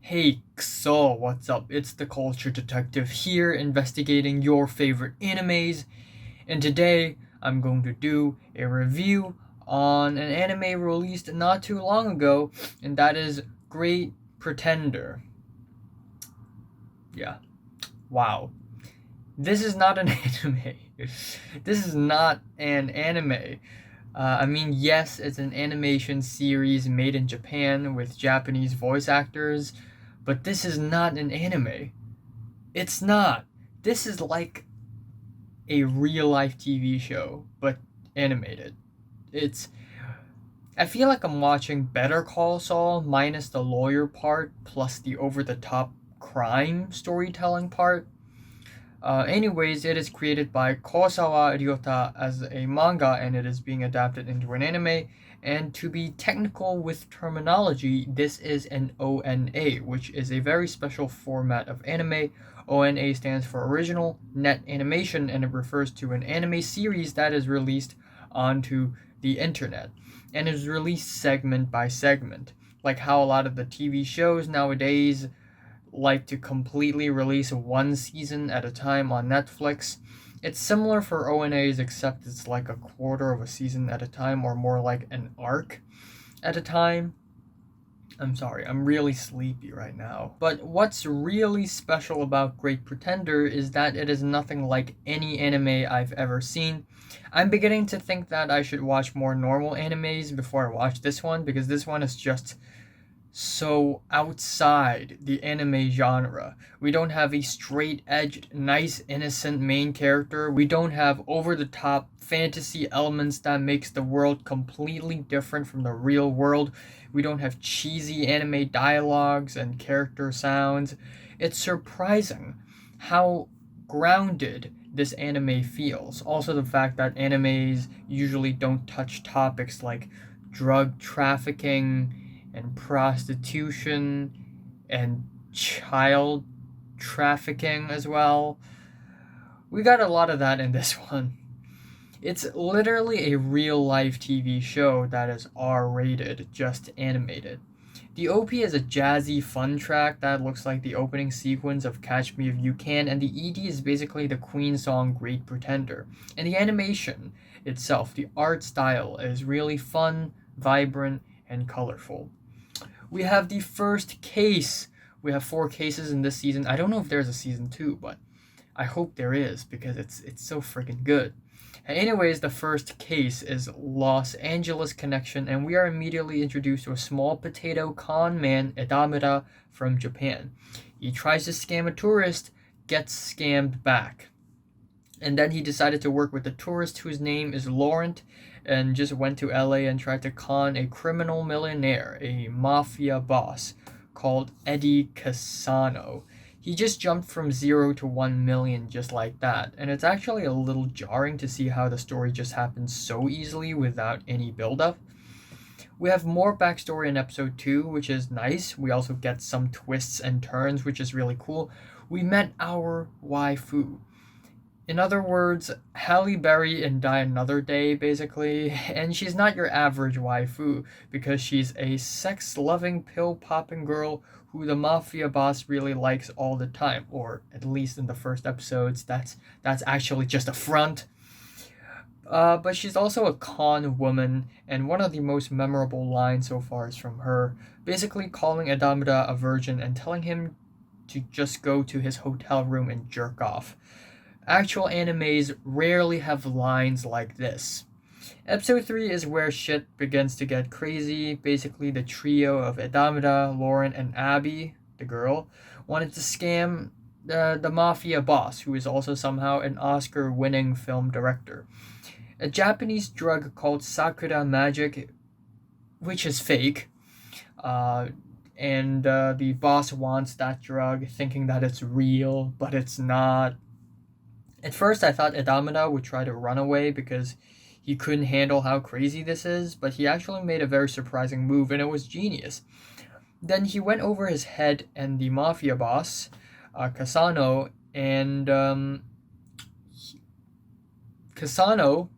Hey, so what's up? It's the Culture Detective here, investigating your favorite animes, and today I'm going to do a review on an anime released not too long ago, and that is Great Pretender. Yeah, wow. This is not an anime. This is not an anime. Yes, it's an animation series made in Japan with Japanese voice actors, but this is not an anime. It's not. This is like a real life TV show, but animated. It's. I feel like I'm watching Better Call Saul minus the lawyer part plus the over the top crime storytelling part. Anyways, it is created by Kosawa Ryota as a manga and it is being adapted into an anime. And to be technical with terminology, this is an ONA, which is a very special format of anime. ONA stands for Original Net Animation and it refers to an anime series that is released onto the internet and is released segment by segment. Like how a lot of the TV shows nowadays like to completely release one season at a time on Netflix. It's similar for ONAs, except it's like a quarter of a season at a time, or more like an arc at a time. I'm sorry, I'm really sleepy right now. But what's really special about Great Pretender is that it is nothing like any anime I've ever seen. I'm beginning to think that I should watch more normal animes before I watch this one, because this one is just so outside the anime genre. We don't have a straight edged, nice, innocent main character. We don't have over the top fantasy elements that makes the world completely different from the real world. We don't have cheesy anime dialogues and character sounds. It's surprising how grounded this anime feels. Also, the fact that animes usually don't touch topics like drug trafficking and prostitution and child trafficking as well. We got a lot of that in this one. It's literally a real life TV show that is R rated, just animated. The OP is a jazzy, fun track that looks like the opening sequence of Catch Me If You Can, and the ED is basically the Queen song Great Pretender. And the animation itself, the art style, is really fun, vibrant, and colorful. We have the first case. We have 4 cases in this season. I don't know if there's a season 2, but I hope there is because it's so freaking good. Anyways, the first case is Los Angeles connection, and we are immediately introduced to a small potato con man, Edamura, from Japan. He tries to scam a tourist, gets scammed back. And then he decided to work with a tourist whose name is Laurent and just went to LA and tried to con a criminal millionaire, a mafia boss called Eddie Casano. He just jumped from 0 to 1 million just like that, and it's actually a little jarring to see how the story just happens so easily without any build-up. We have more backstory in episode 2, which is nice. We also get some twists and turns, which is really cool. We met our waifu. In other words, Halle Berry in Die Another Day, basically, and she's not your average waifu because she's a sex-loving, pill-popping girl who the mafia boss really likes all the time, or at least in the first episodes, that's actually just a front. But she's also a con woman, and one of the most memorable lines so far is from her, basically calling Adamada a virgin and telling him to just go to his hotel room and jerk off. Actual animes rarely have lines like this. Episode 3 is where shit begins to get crazy. Basically, the trio of Edamura, Lauren, and Abby, the girl, wanted to scam the mafia boss, who is also somehow an Oscar winning film director. A Japanese drug called Sakura Magic, which is fake. And the boss wants that drug, thinking that it's real, but it's not. At first, I thought Edamada would try to run away because he couldn't handle how crazy this is, but he actually made a very surprising move and it was genius. Then he went over his head and the mafia boss, Casano, and Casano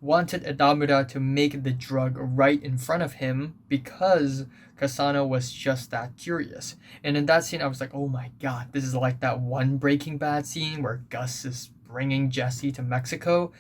wanted Edamura to make the drug right in front of him because Kasano was just that curious. And in that scene, I was like, oh my god, this is like that one Breaking Bad scene where Gus is bringing Jesse to Mexico.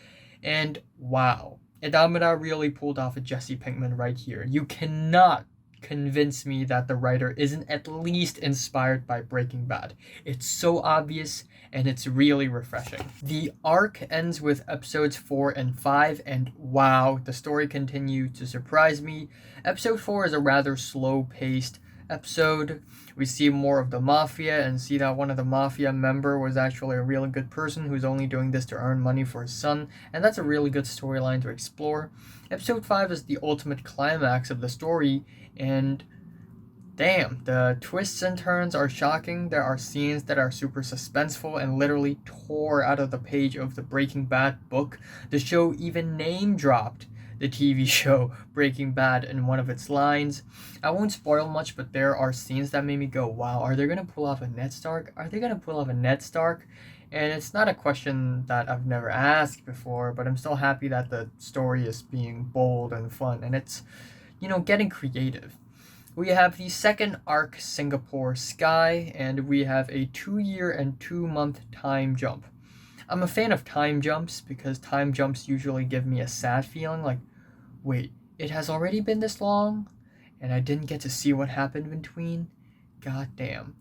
And wow, Edamura really pulled off a Jesse Pinkman right here. You cannot convince me that the writer isn't at least inspired by Breaking Bad. It's so obvious and it's really refreshing. The arc ends with episodes 4 and 5, and wow, the story continued to surprise me. Episode 4 is a rather slow-paced episode. We see more of the mafia and see that one of the mafia member was actually a really good person who's only doing this to earn money for his son, and that's a really good storyline to explore. Episode 5 is the ultimate climax of the story, and damn, the twists and turns are shocking. There are scenes that are super suspenseful and literally tore out of the page of the Breaking Bad book. The show even name dropped the TV show Breaking Bad in one of its lines. I won't spoil much, but there are scenes that made me go, wow, are they going to pull off a Ned Stark? Are they going to pull off a Ned Stark? And it's not a question that I've never asked before, but I'm still happy that the story is being bold and fun, and it's, getting creative. We have the second arc, Singapore Sky, and we have a 2-year and 2-month time jump. I'm a fan of time jumps because time jumps usually give me a sad feeling like, wait, it has already been this long and I didn't get to see what happened in between? God damn.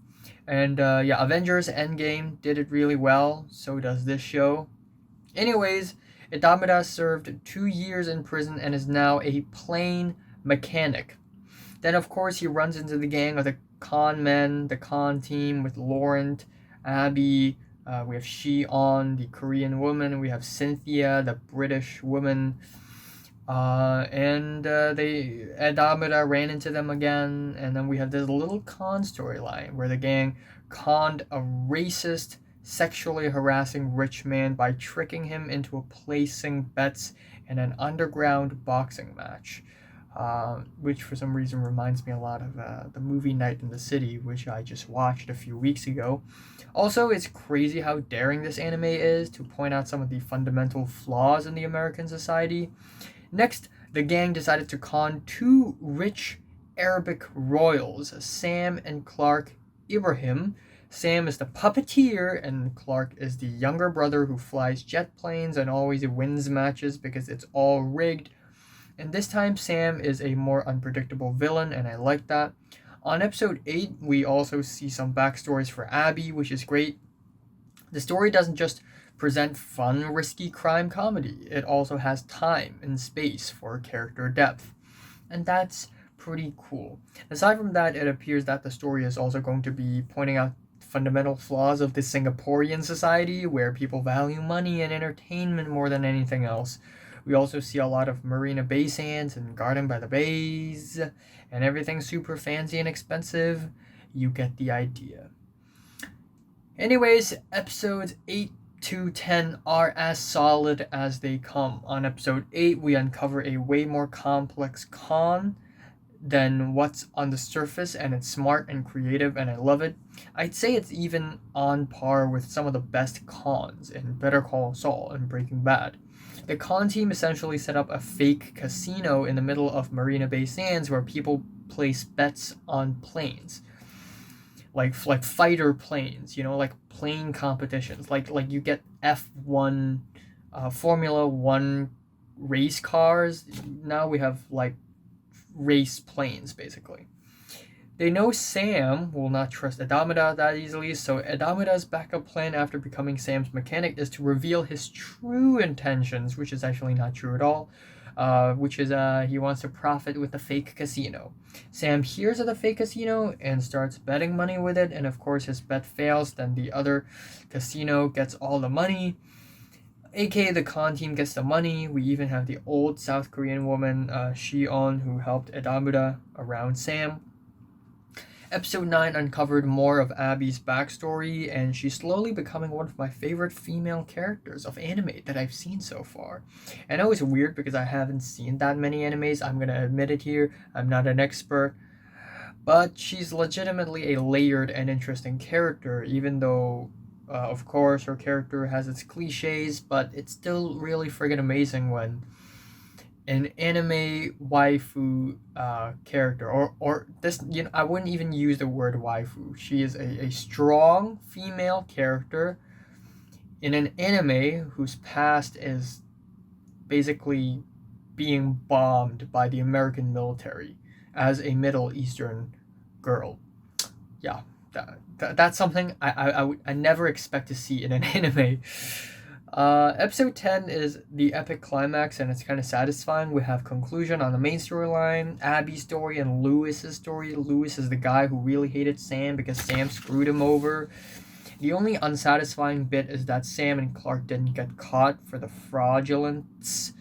And Avengers Endgame did it really well, so does this show. Anyways, Idamura served 2 years in prison and is now a plane mechanic. Then, of course, he runs into the gang of the con men, the con team with Laurent, Abby, we have Shi-on, the Korean woman, we have Cynthia, the British woman, and Edamura ran into them again, and then we have this little con storyline where the gang conned a racist, sexually harassing rich man by tricking him into placing bets in an underground boxing match. Which for some reason reminds me a lot of the movie Night in the City, which I just watched a few weeks ago. Also, it's crazy how daring this anime is to point out some of the fundamental flaws in the American society. Next, the gang decided to con 2 rich Arabic royals, Sam and Clark Ibrahim. Sam is the puppeteer, and Clark is the younger brother who flies jet planes and always wins matches because it's all rigged. And this time, Sam is a more unpredictable villain, and I like that. On episode 8, we also see some backstories for Abby, which is great. The story doesn't just present fun, risky crime comedy. It also has time and space for character depth. And that's pretty cool. Aside from that, it appears that the story is also going to be pointing out fundamental flaws of the Singaporean society, where people value money and entertainment more than anything else. We also see a lot of Marina Bay Sands and Garden by the Bays, and everything's super fancy and expensive. You get the idea. Anyways, episodes 8 to 10 are as solid as they come. On episode 8, we uncover a way more complex con than what's on the surface, and it's smart and creative, and I love it. I'd say it's even on par with some of the best cons in Better Call Saul and Breaking Bad. The con team essentially set up a fake casino in the middle of Marina Bay Sands where people place bets on planes. Like fighter planes, like plane competitions. Like you get F1, Formula 1 race cars. Now we have race planes, basically. They know Sam will not trust Edamura that easily, so Edamura's backup plan after becoming Sam's mechanic is to reveal his true intentions, which is actually not true at all, which is he wants to profit with the fake casino. Sam hears of the fake casino and starts betting money with it, and of course his bet fails, then the other casino gets all the money, aka the con team gets the money. We even have the old South Korean woman, Shi-on, who helped Edamura around Sam. Episode 9 uncovered more of Abby's backstory, and she's slowly becoming one of my favorite female characters of anime that I've seen so far. I know it's weird because I haven't seen that many animes, I'm gonna admit it here, I'm not an expert, but she's legitimately a layered and interesting character, even though, of course, her character has its cliches, but it's still really friggin' amazing when an anime waifu character, or this, I wouldn't even use the word waifu. She is a strong female character in an anime whose past is basically being bombed by the American military as a Middle Eastern girl. Yeah, that's something I never expect to see in an anime. Episode 10 is the epic climax, and it's kind of satisfying. We have conclusion on the main storyline, Abby's story, and Lewis's story. Lewis is the guy who really hated Sam because Sam screwed him over. The only unsatisfying bit is that Sam and Clark didn't get caught for the fraudulence.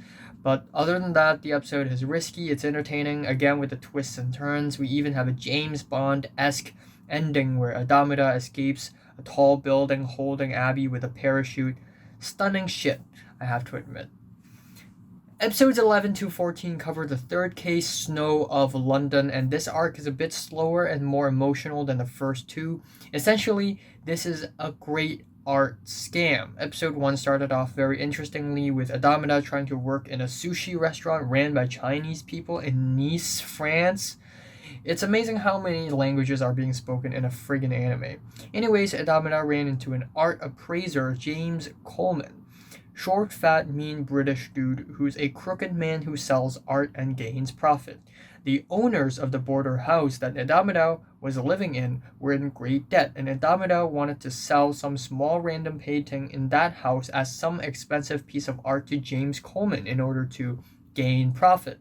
But other than that, the episode is risky, it's entertaining, again with the twists and turns. We even have a James Bond-esque ending where Adamida escapes a tall building holding Abby with a parachute. Stunning shit, I have to admit. Episodes 11 to 14 cover the third case, Snow of London, and this arc is a bit slower and more emotional than the first two. Essentially, this is a great art scam. Episode 1 started off very interestingly with Adamida trying to work in a sushi restaurant ran by Chinese people in Nice, France. It's amazing how many languages are being spoken in a friggin' anime. Anyways, Adamida ran into an art appraiser, James Coleman. Short, fat, mean British dude who's a crooked man who sells art and gains profit. The owners of the border house that Adamida was living in were in great debt, and Adamida wanted to sell some small random painting in that house as some expensive piece of art to James Coleman in order to gain profit.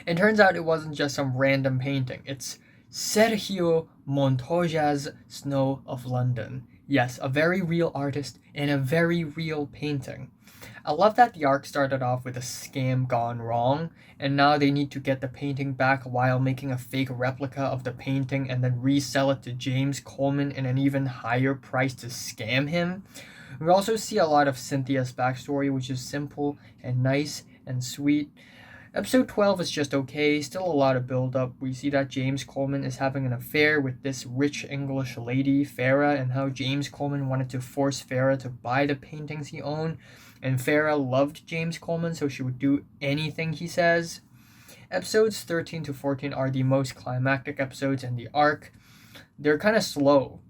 It turns out it wasn't just some random painting. It's Sergio Montoya's Snow of London. Yes, a very real artist and a very real painting. I love that the arc started off with a scam gone wrong, and now they need to get the painting back while making a fake replica of the painting and then resell it to James Coleman in an even higher price to scam him. We also see a lot of Cynthia's backstory, which is simple and nice and sweet. Episode 12 is just okay, still a lot of build up. We see that James Coleman is having an affair with this rich English lady, Farah, and how James Coleman wanted to force Farah to buy the paintings he owned, and Farah loved James Coleman, so she would do anything he says. Episodes 13 to 14 are the most climactic episodes in the arc. They're kind of slow,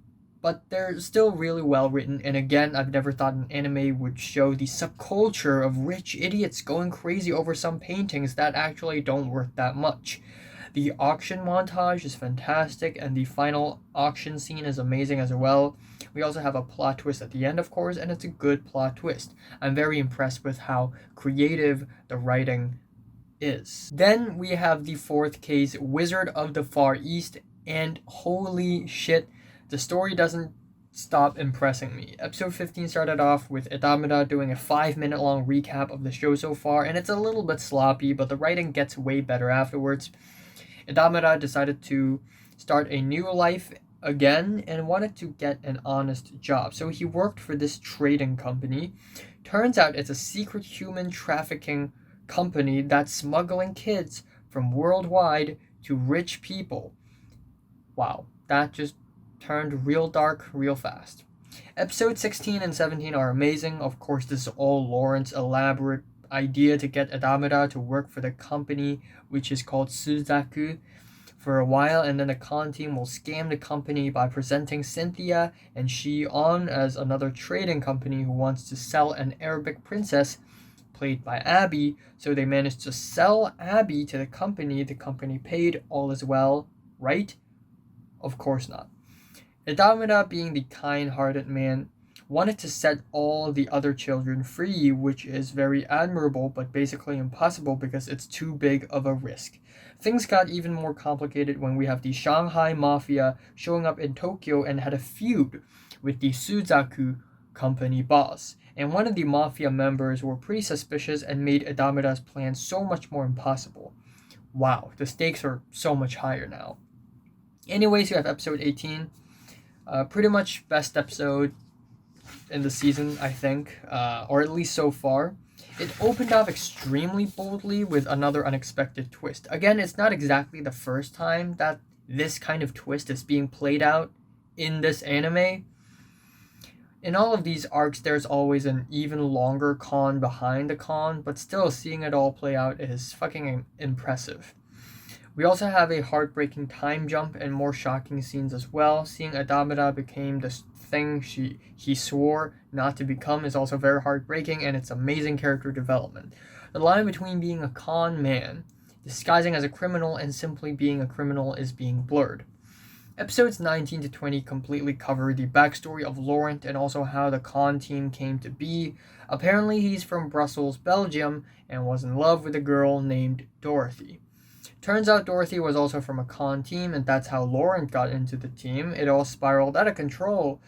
but they're still really well written, and again, I've never thought an anime would show the subculture of rich idiots going crazy over some paintings that actually don't worth that much. The auction montage is fantastic, and the final auction scene is amazing as well. We also have a plot twist at the end, of course, and it's a good plot twist. I'm very impressed with how creative the writing is. Then we have the fourth case, Wizard of the Far East, and holy shit, the story doesn't stop impressing me. Episode 15 started off with Adamida doing a 5-minute long recap of the show so far, and it's a little bit sloppy, but the writing gets way better afterwards. Adamida decided to start a new life again and wanted to get an honest job, so he worked for this trading company. Turns out it's a secret human trafficking company that's smuggling kids from worldwide to rich people. Wow, that just turned real dark real fast. Episode 16 and 17 are amazing. Of course, this is all Lawrence's elaborate idea to get Adamida to work for the company, which is called Suzaku, for a while, and then the con team will scam the company by presenting Cynthia and Shion as another trading company who wants to sell an Arabic princess, played by Abby, so they managed to sell Abby to the company. The company paid, all is well, right? Of course not. Adamida, being the kind-hearted man, wanted to set all the other children free, which is very admirable but basically impossible because it's too big of a risk. Things got even more complicated when we have the Shanghai Mafia showing up in Tokyo and had a feud with the Suzaku company boss. And one of the Mafia members were pretty suspicious and made Adamida's plan so much more impossible. Wow, the stakes are so much higher now. Anyways, you have episode 18. Pretty much best episode in the season, I think, or at least so far. It opened off extremely boldly with another unexpected twist. Again, it's not exactly the first time that this kind of twist is being played out in this anime. In all of these arcs, there's always an even longer con behind the con, but still seeing it all play out is fucking impressive. We also have a heartbreaking time jump and more shocking scenes as well. Seeing Adamada became the thing he swore not to become is also very heartbreaking, and it's amazing character development. The line between being a con man, disguising as a criminal, and simply being a criminal is being blurred. Episodes 19 to 20 completely cover the backstory of Laurent and also how the con team came to be. Apparently, he's from Brussels, Belgium, and was in love with a girl named Dorothy. Turns out Dorothy was also from a con team, and that's how Laurent got into the team. It all spiraled out of control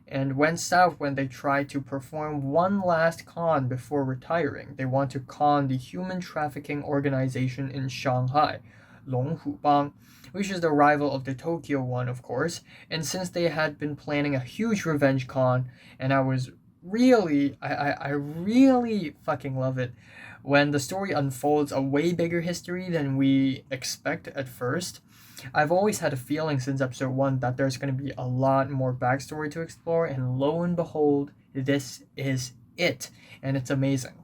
and went south when they tried to perform one last con before retiring. They want to con the human trafficking organization in Shanghai, Longhubang, which is the rival of the Tokyo one, of course. And since they had been planning a huge revenge con, and I really fucking love it when the story unfolds a way bigger history than we expect at first. I've always had a feeling since episode 1 that there's going to be a lot more backstory to explore, and lo and behold, this is it, and it's amazing.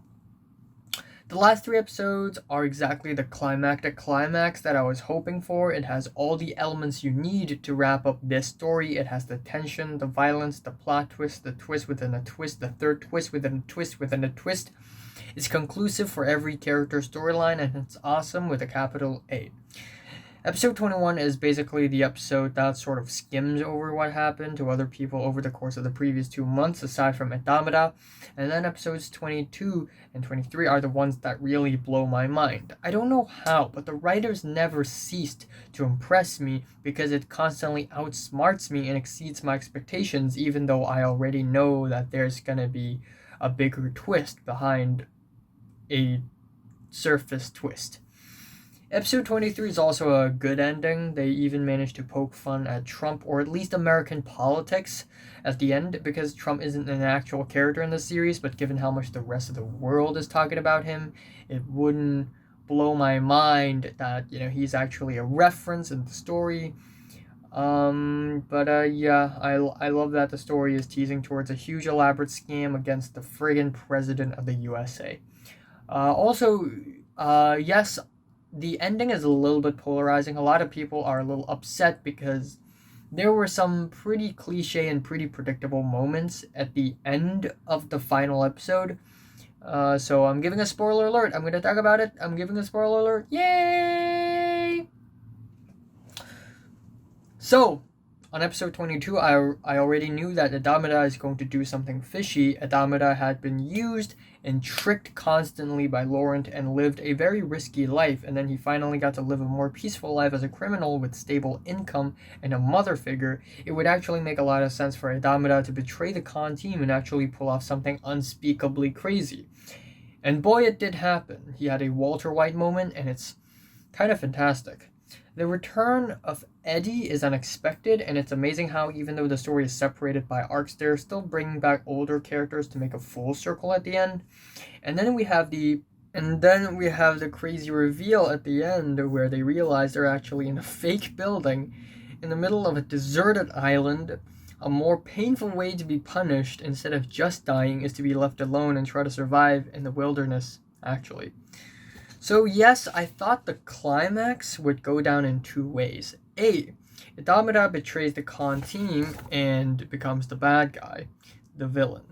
The last 3 episodes are exactly the climactic climax that I was hoping for. It has all the elements you need to wrap up this story. It has the tension, the violence, the plot twist, the twist within a twist, the third twist within a twist within a twist. It's conclusive for every character storyline, and it's awesome with a capital A. Episode 21 is basically the episode that sort of skims over what happened to other people over the course of the previous 2 months, aside from Andamada. And then episodes 22 and 23 are the ones that really blow my mind. I don't know how, but the writers never ceased to impress me because it constantly outsmarts me and exceeds my expectations, even though I already know that there's gonna be a bigger twist behind a surface twist. Episode 23 is also a good ending. They even managed to poke fun at Trump, or at least American politics, at the end, because Trump isn't an actual character in the series, but given how much the rest of the world is talking about him, it wouldn't blow my mind that, he's actually a reference in the story. Yeah, I love that the story is teasing towards a huge elaborate scam against the friggin' president of the USA. Yes, the ending is a little bit polarizing. A lot of people are a little upset because there were some pretty cliche and pretty predictable moments at the end of the final episode. So I'm giving a spoiler alert. I'm going to talk about it. I'm giving a spoiler alert. Yay! So, on episode 22, I already knew that Adamada is going to do something fishy. Adamada had been used and tricked constantly by Laurent and lived a very risky life, and then he finally got to live a more peaceful life as a criminal with stable income and a mother figure. It would actually make a lot of sense for Adamada to betray the con team and actually pull off something unspeakably crazy. And boy, it did happen. He had a Walter White moment, and it's kind of fantastic. The return of Eddie is unexpected, and it's amazing how even though the story is separated by arcs, they're still bringing back older characters to make a full circle at the end. And then we have the crazy reveal at the end where they realize they're actually in a fake building in the middle of a deserted island. A more painful way to be punished instead of just dying is to be left alone and try to survive in the wilderness, actually. So yes, I thought the climax would go down in 2 ways. A, Idamada betrays the con team and becomes the bad guy, the villain.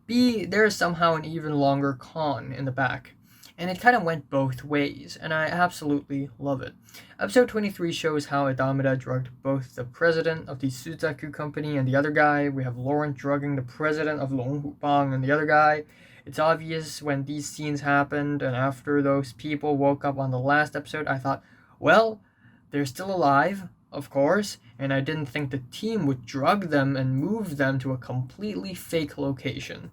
B, there is somehow an even longer con in the back. And it kind of went both ways, and I absolutely love it. Episode 23 shows how Idamada drugged both the president of the Suzaku company and the other guy. We have Laurent drugging the president of Longhubang and the other guy. It's obvious when these scenes happened, and after those people woke up on the last episode, I thought, well, they're still alive, of course, and I didn't think the team would drug them and move them to a completely fake location.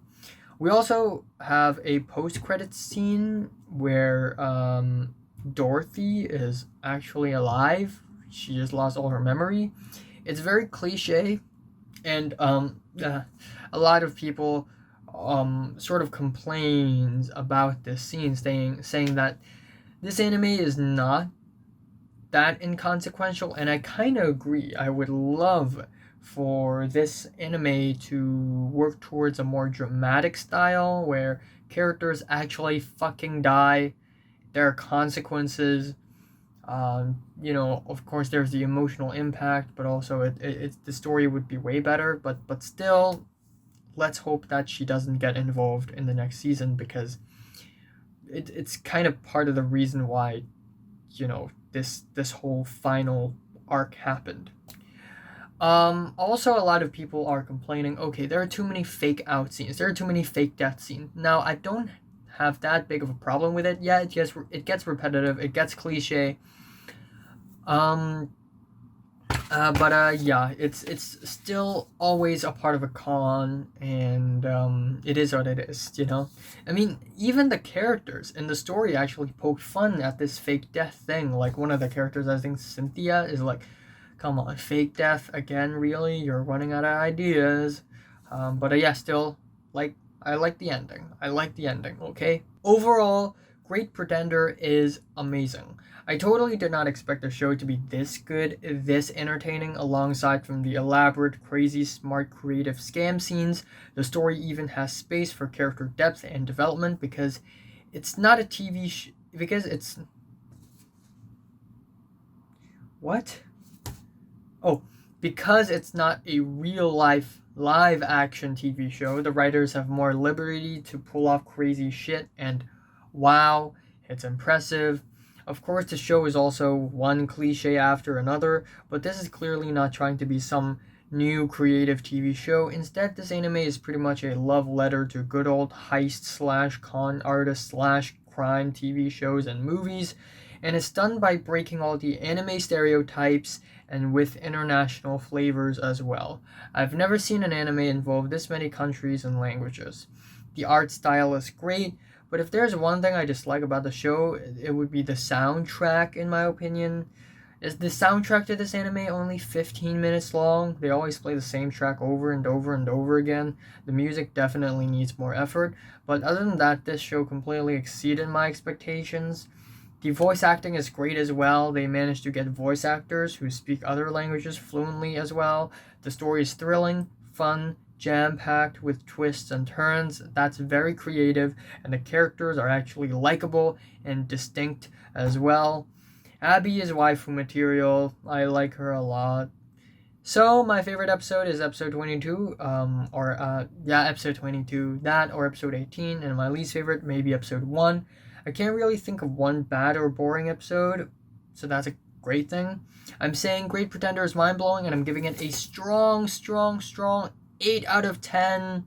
We also have a post-credits scene where Dorothy is actually alive. She just lost all her memory. It's very cliche, and a lot of people sort of complains about this scene, saying that this anime is not that inconsequential, and I kind of agree. I would love for this anime to work towards a more dramatic style where characters actually fucking die. There are consequences. Of course, there's the emotional impact, but also the story would be way better. But still, let's hope that she doesn't get involved in the next season, because it's kind of part of the reason why this whole final arc happened. Also, a lot of people are complaining, okay, there are too many fake out scenes, there are too many fake death scenes. Now, I don't have that big of a problem with it. Yeah, it gets repetitive, it gets cliche. Yeah, it's still always a part of a con, and it is what it is. I mean, even the characters in the story actually poke fun at this fake death thing. Like, one of the characters, I think Cynthia, is like, come on, fake death again, really? You're running out of ideas. Yeah, still, like, I like the ending, okay? Overall, Great Pretender is amazing. I totally did not expect the show to be this good, this entertaining, alongside from the elaborate, crazy, smart, creative scam scenes. The story even has space for character depth and development, because it's not a because it's... What? Oh, because it's not a real-life, live-action TV show, the writers have more liberty to pull off crazy shit, and wow, it's impressive. Of course, the show is also one cliche after another, but this is clearly not trying to be some new creative TV show. Instead, this anime is pretty much a love letter to good old heist/con artist/crime TV shows and movies, and it's done by breaking all the anime stereotypes and with international flavors as well. I've never seen an anime involve this many countries and languages. The art style is great, but if there's one thing I dislike about the show, it would be the soundtrack, in my opinion. Is the soundtrack to this anime only 15 minutes long? They always play the same track over and over and over again. The music definitely needs more effort, but other than that, this show completely exceeded my expectations. The voice acting is great as well. They managed to get voice actors who speak other languages fluently as well. The story is thrilling, fun, jam-packed with twists and turns. That's very creative, and the characters are actually likable and distinct as well. Abby is waifu material. I like her a lot. So, my favorite episode is episode 22, episode 22, that, or episode 18, and my least favorite, maybe episode 1. I can't really think of one bad or boring episode, so that's a great thing. I'm saying Great Pretender is mind-blowing, and I'm giving it a strong 8 out of 10. I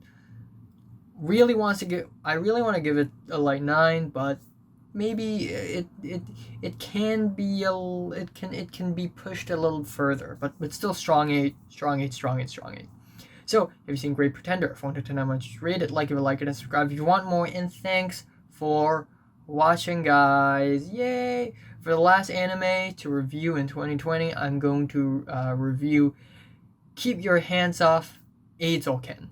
really want to give it a 9, but maybe it can be it can be pushed a little further, but still strong 8. So, have you seen Great Pretender? If you wanted to know how much you rate it, like it, and subscribe if you want more, and thanks for watching, guys. Yay! For the last anime to review in 2020, I'm going to review Keep Your Hands Off Eizouken.